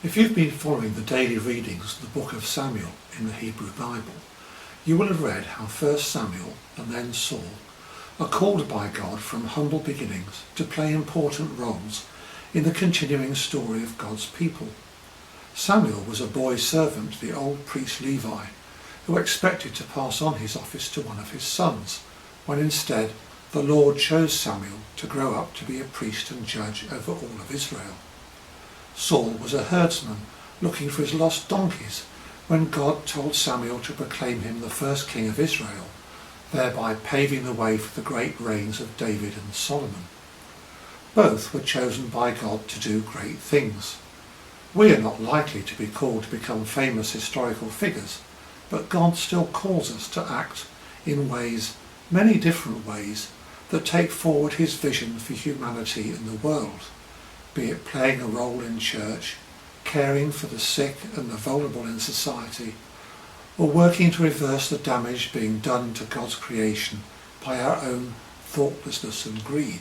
If you've been following the daily readings of the book of Samuel in the Hebrew Bible, you will have read how first Samuel and then Saul are called by God from humble beginnings to play important roles in the continuing story of God's people. Samuel was a boy servant to the old priest Levi, who expected to pass on his office to one of his sons, when instead the Lord chose Samuel to grow up to be a priest and judge over all of Israel. Saul was a herdsman looking for his lost donkeys when God told Samuel to proclaim him the first king of Israel, thereby paving the way for the great reigns of David and Solomon. Both were chosen by God to do great things. We are not likely to be called to become famous historical figures, but God still calls us to act in ways, many different ways, that take forward his vision for humanity and the world, be it playing a role in church, caring for the sick and the vulnerable in society, or working to reverse the damage being done to God's creation by our own thoughtlessness and greed.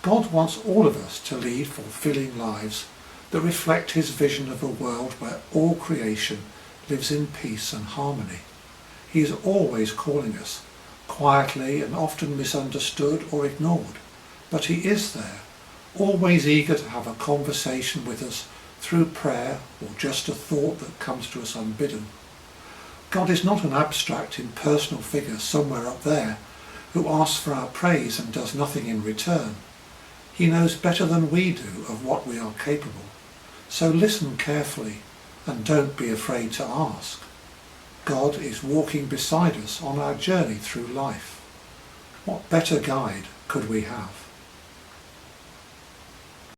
God wants all of us to lead fulfilling lives that reflect his vision of a world where all creation lives in peace and harmony. He is always calling us, quietly and often misunderstood or ignored, but he is there, always eager to have a conversation with us through prayer or just a thought that comes to us unbidden. God is not an abstract, impersonal figure somewhere up there who asks for our praise and does nothing in return. He knows better than we do of what we are capable, so listen carefully and don't be afraid to ask. God is walking beside us on our journey through life. What better guide could we have?